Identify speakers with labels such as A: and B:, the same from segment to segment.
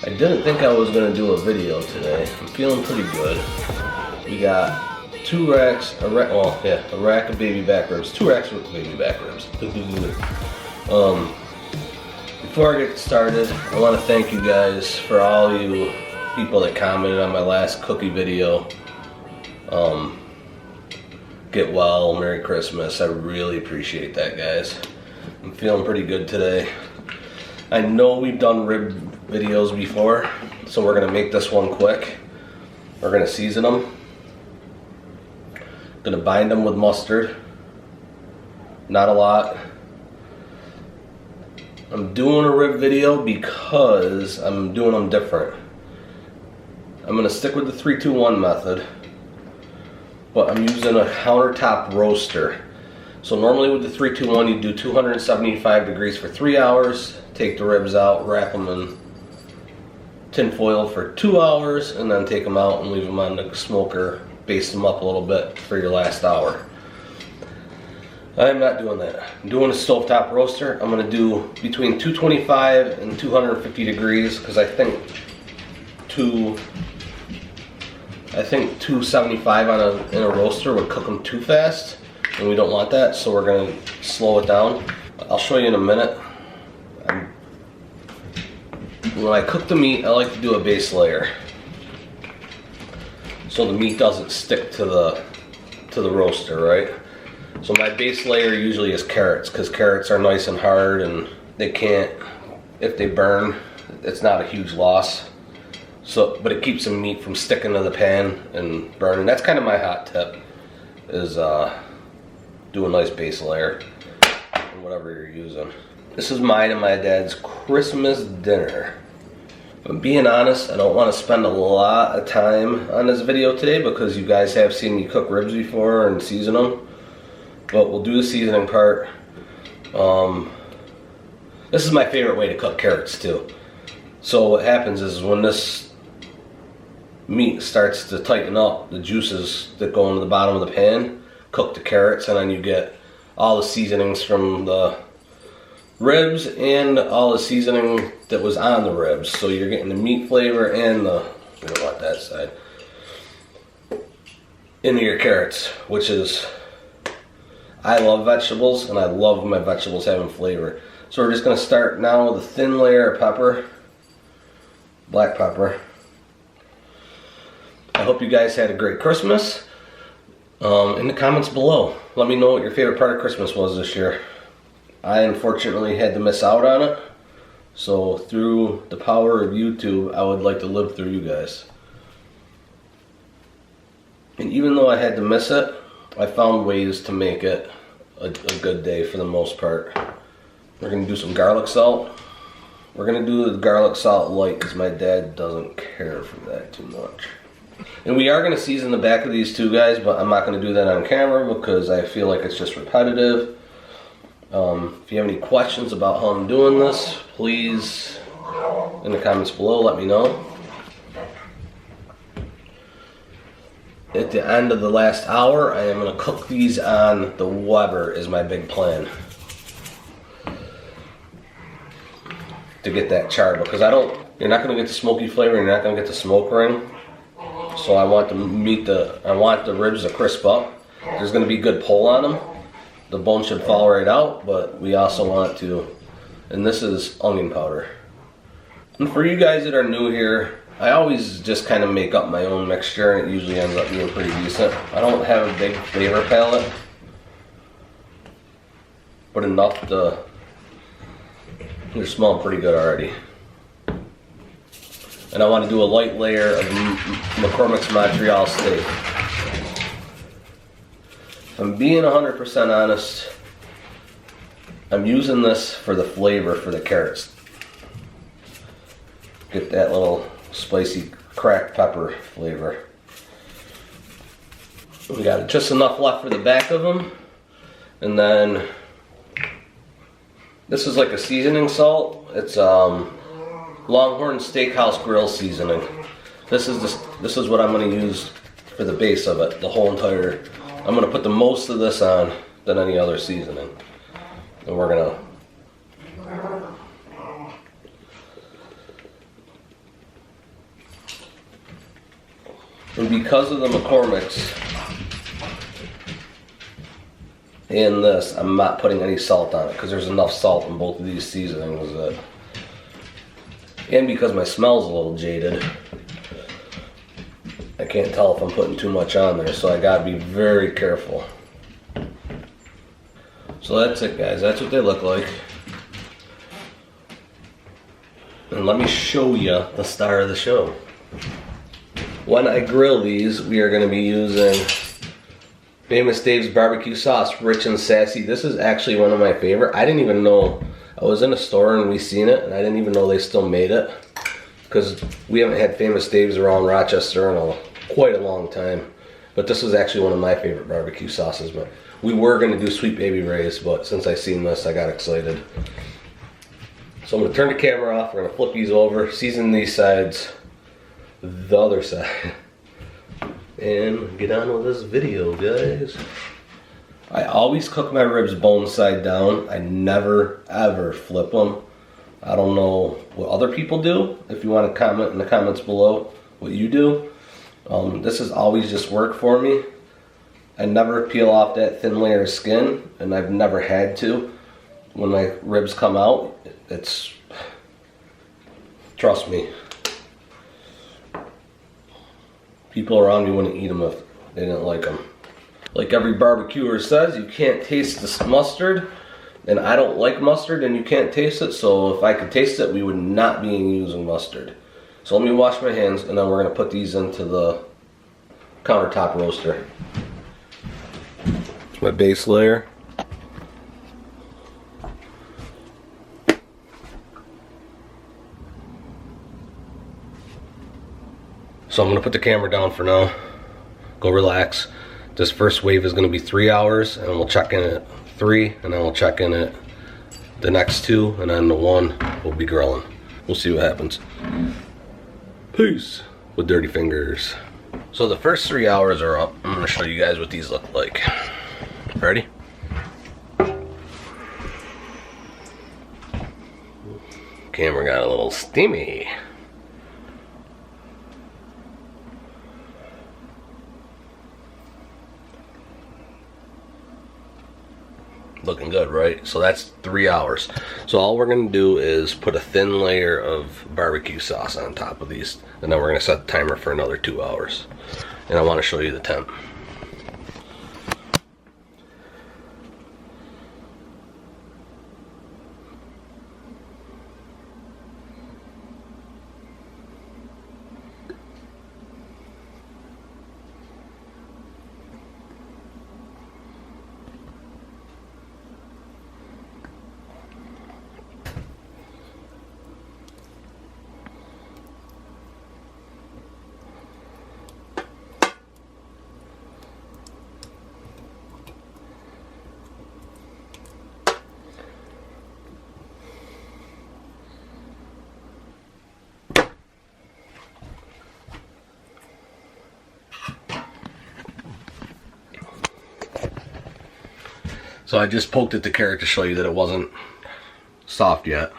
A: I didn't think I was going to do a video today. I'm feeling pretty good. We got 2 racks, a rack of baby back ribs, 2 racks with baby back ribs. Before I get started, I want to thank you guys for all you people that commented on my last cookie video. Get well, Merry Christmas. I really appreciate that, guys. I'm feeling pretty good today. I know we've done rib videos before, so we're gonna make this one quick. We're gonna season them. Gonna bind them with mustard. Not a lot. I'm doing a rib video because I'm doing them different. I'm gonna stick with the 3-2-1 method, but I'm using a countertop roaster. So normally with the 3-2-1 you do 275 degrees for 3 hours, take the ribs out, wrap them in tin foil for 2 hours, and then take them out and leave them on the smoker, baste them up a little bit for your last hour. I'm not doing that. I'm doing a stovetop roaster. I'm gonna do between 225 and 250 degrees because I think 275 in a roaster would cook them too fast, and we don't want that, so we're gonna slow it down. I'll show you in a minute. When I cook the meat, I like to do a base layer, so the meat doesn't stick to the roaster, right? So my base layer usually is carrots, because carrots are nice and hard, and they can't, if they burn, it's not a huge loss. So, but it keeps the meat from sticking to the pan and burning. That's kind of my hot tip, is do a nice base layer or whatever you're using. This is mine and my dad's Christmas dinner. If I'm being honest, I don't want to spend a lot of time on this video today because you guys have seen me cook ribs before and season them. But we'll do the seasoning part. This is my favorite way to cook carrots too. So what happens is when this meat starts to tighten up, the juices that go into the bottom of the pan cook the carrots, and then you get all the seasonings from the ribs and all the seasoning that was on the ribs. So you're getting the meat flavor and we don't want that side, into your carrots, which is, I love vegetables and I love my vegetables having flavor. So we're just going to start now with a thin layer of pepper, black pepper. I hope you guys had a great Christmas. In the comments below, let me know what your favorite part of Christmas was this year. I unfortunately had to miss out on it. So through the power of YouTube, I would like to live through you guys. And even though I had to miss it, I found ways to make it a good day for the most part. We're going to do some garlic salt. We're going to do the garlic salt light because my dad doesn't care for that too much. And we are going to season the back of these too, guys, but I'm not going to do that on camera because I feel like it's just repetitive. If you have any questions about how I'm doing this, please, in the comments below, let me know. At the end of the last hour, I am going to cook these on the Weber is my big plan. To get that char, because you're not going to get the smoky flavor, you're not going to get the smoke ring. So I want the ribs to crisp up. There's going to be good pull on them. The bone should fall right out, but we also want to, and this is onion powder. And for you guys that are new here, I always just kind of make up my own mixture, and it usually ends up being pretty decent. I don't have a big flavor palette, but enough to, they're smelling pretty good already. And I want to do a light layer of McCormick's Montreal steak. If I'm being 100% honest, I'm using this for the flavor for the carrots. Get that little spicy cracked pepper flavor. We got just enough left for the back of them. And then this is like a seasoning salt. It's Longhorn Steakhouse Grill seasoning. This is what I'm going to use for the base of it, the whole entire. I'm going to put the most of this on than any other seasoning. And we're going to And because of the McCormick's and this, I'm not putting any salt on it because there's enough salt in both of these seasonings that, and because my smell's a little jaded, I can't tell if I'm putting too much on there, so I gotta be very careful. So that's it, guys. That's what they look like. And let me show you the star of the show. When I grill these, we are going to be using Famous Dave's barbecue sauce, rich and sassy. This is actually one of my favorite. I didn't even know. I was in a store and we seen it, and I didn't even know they still made it, because we haven't had Famous Dave's around Rochester in quite a long time. But this was actually one of my favorite barbecue sauces. But we were going to do Sweet Baby Ray's, but since I seen this, I got excited. So I'm going to turn the camera off. We're going to flip these over, season these sides, the other side, and get on with this video, guys. I always cook my ribs bone side down. I never ever flip them. I don't know what other people do. If you want to comment in the comments below what you do. This has always just worked for me. I never peel off that thin layer of skin, and I've never had to. When my ribs come out, it's, trust me, people around me wouldn't eat them if they didn't like them. Like every barbecuer says, you can't taste the mustard, and I don't like mustard, and you can't taste it, so if I could taste it, we would not be using mustard. So let me wash my hands, and then we're going to put these into the countertop roaster. My base layer. So I'm going to put the camera down for now. Go relax. This first wave is going to be 3 hours, and we'll check in at 3, and then we'll check in at the next 2, and then the 1 will be grilling. We'll see what happens. Peace with dirty fingers. So the first 3 hours are up. I'm going to show you guys what these look like. Ready? Camera got a little steamy. Looking good, right? So that's 3 hours. So all we're going to do is put a thin layer of barbecue sauce on top of these, and then we're going to set the timer for another 2 hours. And I want to show you the temp. So I just poked at the carrot to show you that it wasn't soft yet,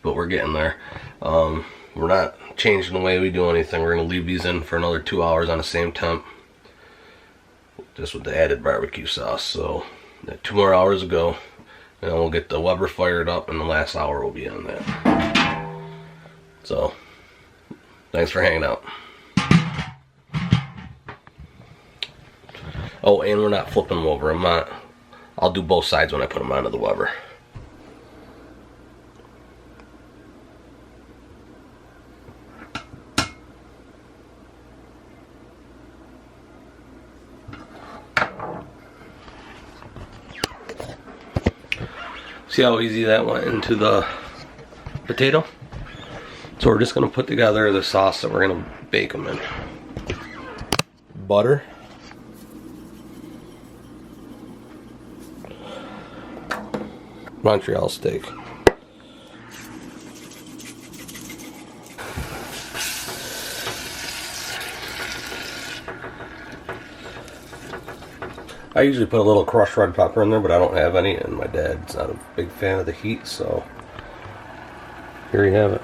A: but we're getting there. We're not changing the way we do anything. We're going to leave these in for another 2 hours on the same temp, just with the added barbecue sauce. So 2 more hours to go, and then we'll get the Weber fired up, and the last hour will be on that. So thanks for hanging out. Oh, and we're not flipping them over. I'll do both sides when I put them onto the Weber. See how easy that went into the potato? So we're just going to put together the sauce that we're going to bake them in. Butter. Montreal steak. I usually put a little crushed red pepper in there, but I don't have any, and my dad's not a big fan of the heat, so here you have it.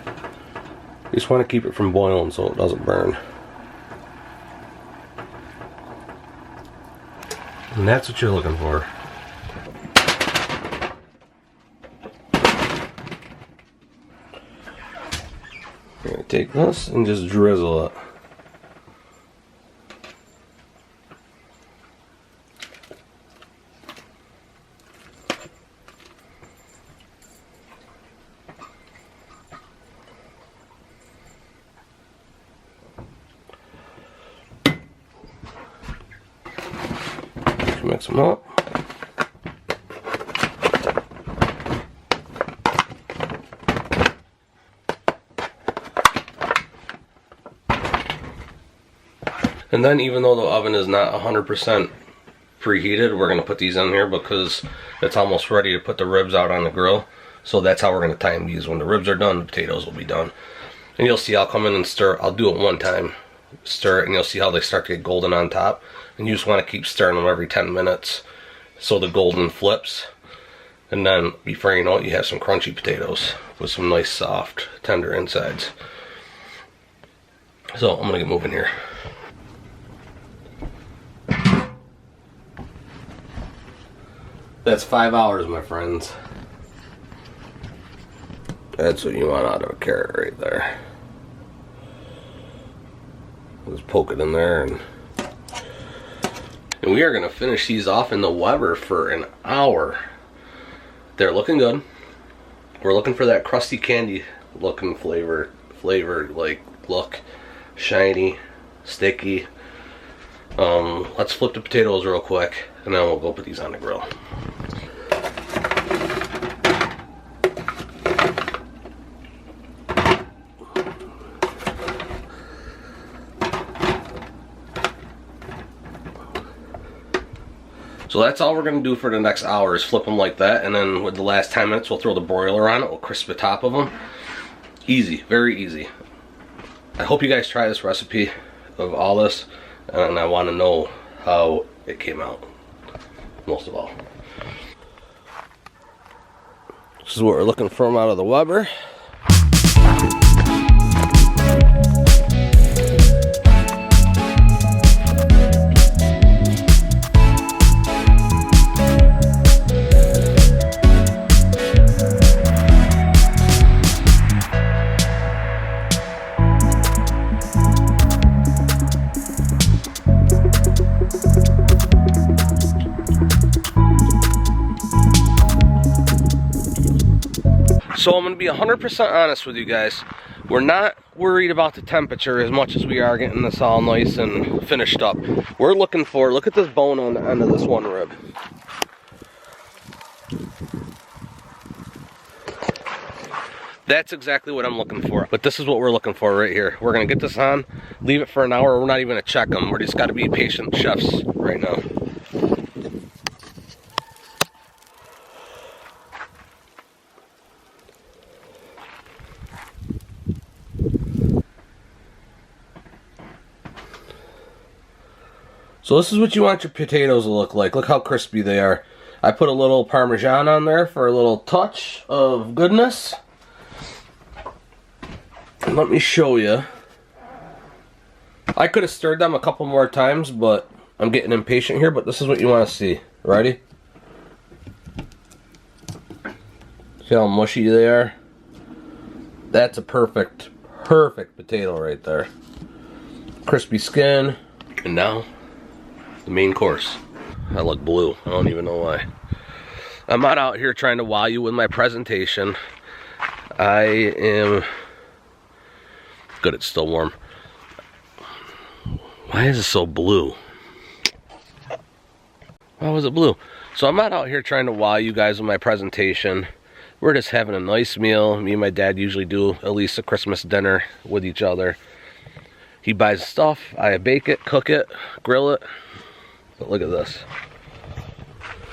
A: You just want to keep it from boiling so it doesn't burn. And that's what you're looking for. You're gonna take this and just drizzle it. Mix them up. And then, even though the oven is not 100% preheated, we're going to put these in here because it's almost ready to put the ribs out on the grill. So that's how we're going to time these. When the ribs are done, the potatoes will be done. And you'll see I'll come in and stir. I'll do it one time, stir it, and you'll see how they start to get golden on top. And you just want to keep stirring them every 10 minutes so the golden flips. And then before you know it, you have some crunchy potatoes with some nice soft tender insides. So I'm gonna get moving here. That's 5 hours, my friends. That's what you want out of a carrot right there. Just poke it in there, and we are going to finish these off in the Weber for an hour. They're looking good. We're looking for that crusty candy looking flavor like look, shiny, sticky. Let's flip the potatoes real quick, and then we'll go put these on the grill. So that's all we're going to do for the next hour is flip them like that, and then with the last 10 minutes we'll throw the broiler on it, we'll crisp the top of them. Easy, very easy. I hope you guys try this recipe of all this, and I want to know how it came out, most of all. This is what we're looking from out of the Weber. So I'm going to be 100% honest with you guys. We're not worried about the temperature as much as we are getting this all nice and finished up. We're looking for, look at this bone on the end of this one rib. That's exactly what I'm looking for. But this is what we're looking for right here. We're going to get this on, leave it for an hour. We're not even going to check them. We're just got to be patient chefs right now. So this is what you want your potatoes to look like. Look how crispy they are. I put a little Parmesan on there for a little touch of goodness. And let me show you. I could have stirred them a couple more times, but I'm getting impatient here. But this is what you want to see. Ready? See how mushy they are? That's a perfect potato right there. Crispy skin. And now, the main course. I look blue. I don't even know why. I'm not out here trying to wow you with my presentation. I am... Good, it's still warm. Why is it so blue? Why was it blue? So I'm not out here trying to wow you guys with my presentation. We're just having a nice meal. Me and my dad usually do at least a Christmas dinner with each other. He buys stuff, I bake it, cook it, grill it. But look at this.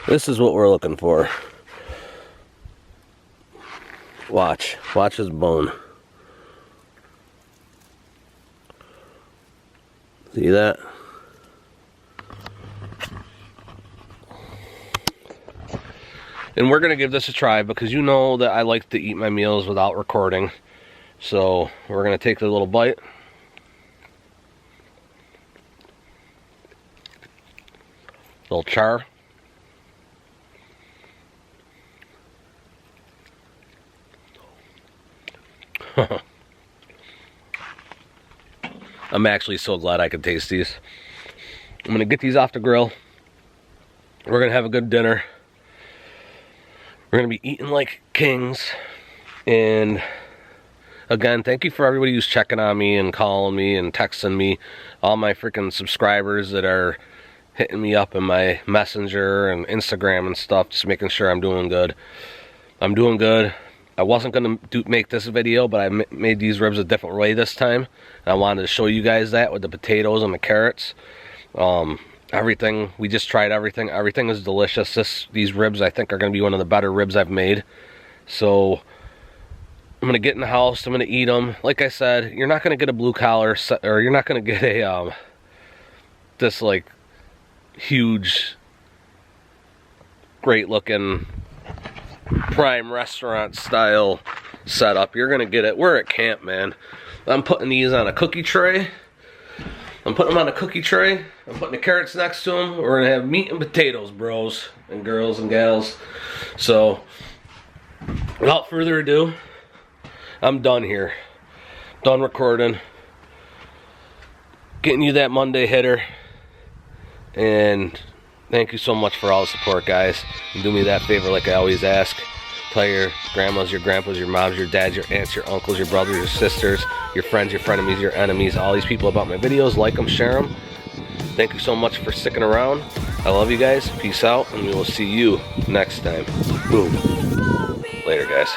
A: This is what we're looking for. Watch his bone. See that? And we're gonna give this a try because you know that I like to eat my meals without recording. So we're gonna take a little bite. Little char. I'm actually so glad I could taste these. I'm gonna get these off the grill. We're gonna have a good dinner. We're gonna be eating like kings. And again, thank you for everybody who's checking on me and calling me and texting me. All my freaking subscribers that are hitting me up in my messenger and Instagram and stuff, just making sure I'm doing good. I'm doing good. I wasn't gonna make this video, but I made these ribs a different way this time. And I wanted to show you guys that with the potatoes and the carrots. Everything, we just tried everything. Everything is delicious. These ribs, I think, are gonna be one of the better ribs I've made. So I'm gonna get in the house. I'm gonna eat them. Like I said, you're not gonna get a blue collar, or you're not gonna get a this like huge, great looking prime restaurant style setup. You're gonna get it. We're at camp, man. I'm putting these on a cookie tray. I'm putting them on a cookie tray. I'm putting the carrots next to them. We're gonna have meat and potatoes, bros and girls and gals. So without further ado, I'm done here. Done recording. Getting you that Monday hitter. And thank you so much for all the support, guys. And do me that favor like I always ask. Tell your grandmas, your grandpas, your moms, your dads, your aunts, your uncles, your brothers, your sisters, your friends, your frenemies, your enemies, all these people about my videos. Like them, share them. Thank you so much for sticking around. I love you guys. Peace out, and we will see you next time. Boom. Later, guys.